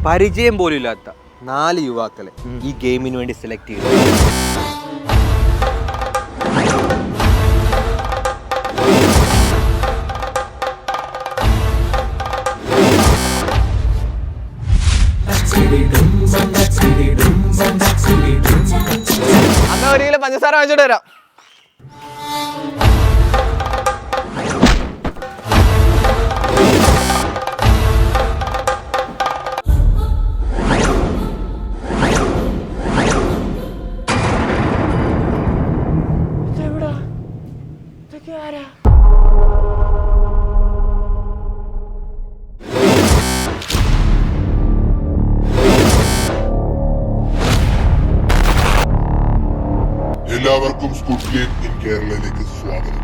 പരിചയം പോലും ഇല്ലാത്ത 4 യുവാക്കളെ ഈ ഗെയിമിന് വേണ്ടി സെലക്ട് ചെയ്തു. അന്ന് 1 കിലോ പഞ്ചസാര വാങ്ങിച്ചോട്ട് വരാം. എല്ലാവർക്കും സ്ക്വിഡ് ഗെയിം ഇൻ കേരളയിലേക്ക് സ്വാഗതം.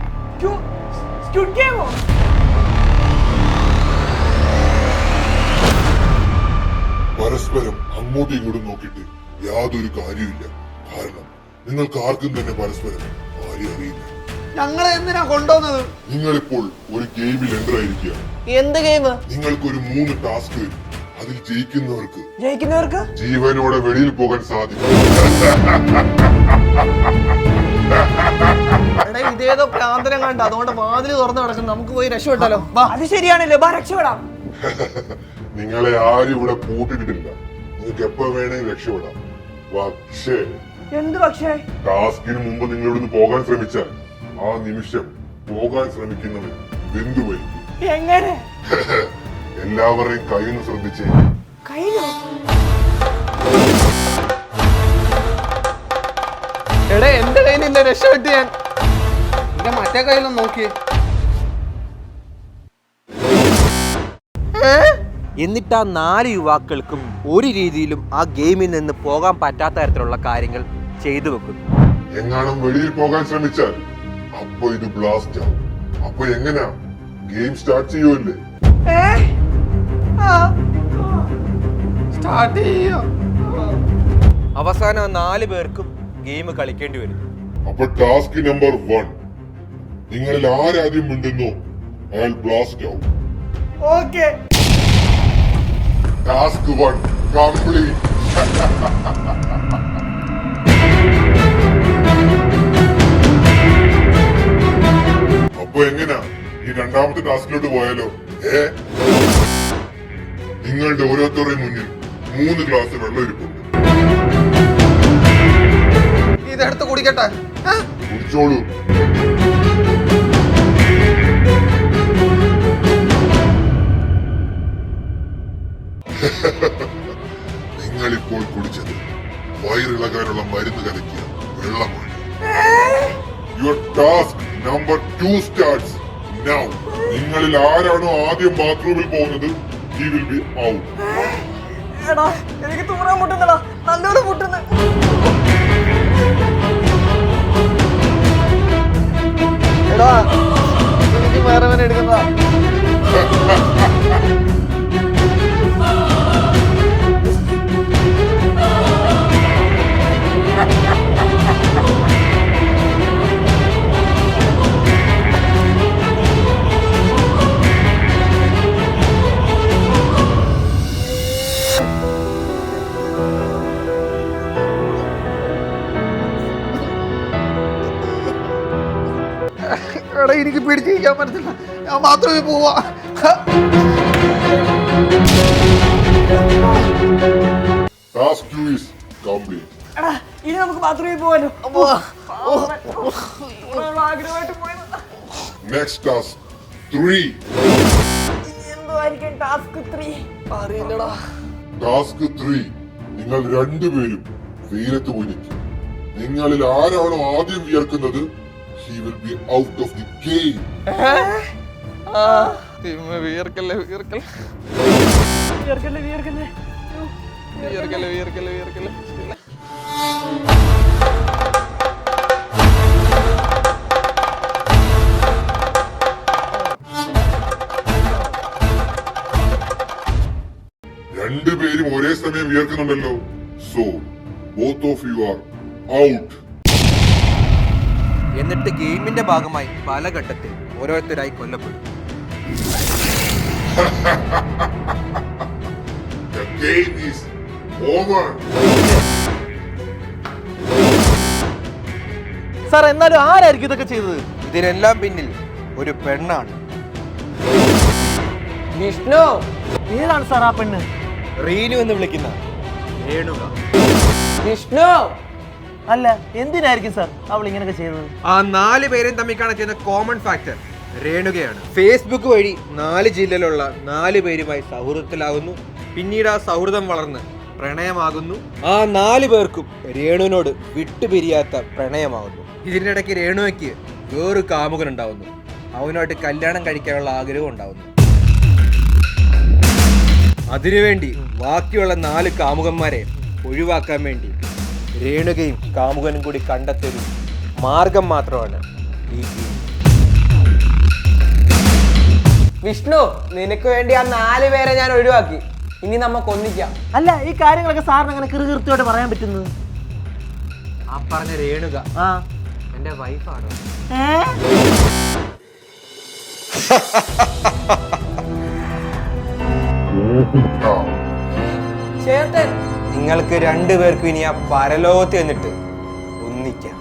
പരസ്പരം അങ്ങോട്ടും ഇങ്ങോട്ടും നോക്കിയിട്ട് യാതൊരു കാര്യമില്ല. കാരണം നിങ്ങൾക്ക് ആർക്കും തന്നെ പരസ്പരം ആരെയും അറിയില്ല. ഞങ്ങളെ എന്തിനാ കൊണ്ടുവന്നത്? നിങ്ങളിപ്പോൾ ഒരു ഗെയിമിൽ എൻ്റർ ആയിരിക്കുകയാണ്. എന്ത് ഗെയിം? നിങ്ങൾക്കൊരു 3 ടാസ്ക് വരും. അതിൽ ജയിക്കുന്നവർക്ക് ജീവനോടെ വെളിയിൽ പോകാൻ സാധിക്കും. ഇതേതോ പ്രാന്തനം കണ്ട, അതുകൊണ്ട് വാതിൽ തുറന്നു കിടക്കുന്നു. നമുക്ക് പോയി രക്ഷപ്പെട്ടാലോ? അത് ശരിയാണല്ലോ, രക്ഷപ്പെടാം. നിങ്ങളെ ആരും ഇവിടെ പൂട്ടിട്ടിട്ടില്ല. നിങ്ങൾക്ക് എപ്പോ വേണമെങ്കിൽ രക്ഷപ്പെടാം. പക്ഷേ ടാസ്കിന് മുമ്പ് നിങ്ങൾ ഇവിടുന്ന് പോകാൻ ശ്രമിച്ചാൽ ആ നിമിഷം പോകാൻ ശ്രമിക്കുന്നവൻ ബന്ധുവായിരിക്കും. എങ്ങനെ? എല്ലാവരെയും കയ്യിൽ ശ്രദ്ധിച്ചേ. എടാ, എന്റെ കയ്യിൽ നിന്നെ രക്ഷപ്പെട്ട് ഞാൻ. എന്റെ മറ്റേ കയ്യിലും നോക്കിയേ. എന്നിട്ട് ആ 4 യുവാക്കൾക്കും ഒരു രീതിയിലും ആ ഗെയിമിൽ നിന്ന് പോകാൻ പറ്റാത്ത തരത്തിലുള്ള കാര്യങ്ങൾ ചെയ്തു വെക്കുന്നു. എങ്ങാനും വെളിയിൽ പോകാൻ ശ്രമിച്ചാൽ അപ്പൊ ഇത് ബ്ലാസ്റ്റ് ആവും. അപ്പൊ എങ്ങനാ ഗെയിം സ്റ്റാർട്ട് ചെയ്യുമല്ലേ? അവസാനം 4 പേർക്കും ഗെയിം കളിക്കേണ്ടി വരും. അപ്പൊ ടാസ്ക് നമ്പർ 1, നിങ്ങളിൽ ആരാദ്യം മിണ്ടുന്നോ അയാൾ ബ്ലാസ്റ്റ് ആവും. Task 1 complete. അപ്പൊ എങ്ങനാ ഈ രണ്ടാമത്തെ ടാസ്കിലോട്ട് പോയാലോ? നിങ്ങളുടെ ഓരോരുത്തരുടെയും മുന്നിൽ 3 ഗ്ലാസ് വെള്ളം ഇരിപ്പുണ്ട്. ഇതെടുത്ത് കുടിക്കട്ടെ? കുടിച്ചോളൂ. നിങ്ങളിപ്പോൾ കുടിച്ചത് വയറിളകാനുള്ള മരുന്ന് കലക്കിയ വെള്ളമാണ്. Your task number 2 starts now. നിങ്ങളിൽ ആരാണോ ആദ്യം ബാത്റൂമിൽ പോകുന്നത് he will be out. എടാ, എനിക്ക് തൂറാൻ മുട്ടുന്നടാ, നല്ലോണം മുട്ടുന്ന. എടാ, എനിക്ക് വേറെ എടുക്കുന്നതാ. എടാ, എനിക്ക് പിടിച്ചിരിക്കാൻ പറ്റത്തില്ല. ഞാൻ ബാത്റൂമിൽ പോവാ. Task 2 is complete. എടാ, ഇനി നമുക്ക് ബാത്റൂമിൽ പോവാലോ. ആഗ്രഹമായിട്ട് പോയത്. Next task 3. എന്തായിരിക്കും ടാസ്ക് 3? അറിയില്ലടാ. ടാസ്ക് 3, നിങ്ങൾ രണ്ടുപേരും വെയിലത്ത് പോയി നിൽക്കും. നിങ്ങളിൽ ആരാണോ ആദ്യം വിയർക്കുന്നത് he will be out of the game. വിയർക്കല്ലേ. രണ്ടുപേരും ഒരേ സമയം വിയർക്കുന്നുണ്ടല്ലോ. So both of you are out. എന്നിട്ട് ഗെയിമിന്റെ ഭാഗമായി പല ഘട്ടത്തിൽ ഓരോരുത്തരായി കൊല്ലപ്പെടും. game is over. സാർ എന്നാലും ആരായിരിക്കും ഇതൊക്കെ ചെയ്തത്? ഇതിനെല്ലാം പിന്നിൽ ഒരു പെണ്ണാണ്. വിഷ്ണു, ഏതാണ് സാർ ആ പെണ്ണ്? റീനു എന്ന് വിളിക്കുന്ന രേണുക. വിഷ്ണു അല്ല, എന്തിനായിരിക്കും സാർ അവൾ ഇങ്ങനെയൊക്കെ ചെയ്തത്? ആ 4 പേരെയും തമ്മിൽ കാണുന്ന കോമൺ ഫാക്ടർ രേണുകയാണ്. ഫേസ്ബുക്ക് വഴി 4 ജില്ലയിലുള്ള 4 പേരുമായി സൗഹൃദത്തിലാകുന്നു. പിന്നീട് ആ സൗഹൃദം വളർന്ന് പ്രണയമാകുന്നു. ആ 4 പേർക്കും രേണുവിനോട് വിട്ടുപിരിയാത്ത പ്രണയമാകുന്നു. ഇതിനിടയ്ക്ക് രേണുവയ്ക്ക് വേറൊരു കാമുകൻ ഉണ്ടാവുന്നു. അവനുമായിട്ട് കല്യാണം കഴിക്കാനുള്ള ആഗ്രഹം ഉണ്ടാവുന്നു. അതിനുവേണ്ടി ബാക്കിയുള്ള 4 കാമുകന്മാരെ ഒഴിവാക്കാൻ വേണ്ടി രേണുകയും കാമുകനും കൂടി കണ്ടെത്തിയൊരു മാർഗം മാത്രമാണ് ഈ ഗെയിം. വിഷ്ണു, നിനക്ക് വേണ്ടി ആ 4 പേരെ ഞാൻ ഒഴിവാക്കി. ഇനി നമുക്ക് ഒന്നിക്കാം. അല്ല, ഈ കാര്യങ്ങളൊക്കെ സാറിന് അങ്ങനെ കൃത്യമായിട്ട് പറയാൻ പറ്റുന്നത്? ആ പറഞ്ഞ രേണുക എന്റെ വൈഫാണോ? ചേട്ടൻ, നിങ്ങൾക്ക് 2 പേർക്കും ഇനി ആ പരലോകത്ത് എന്നിട്ട് ഒന്നിക്കാം.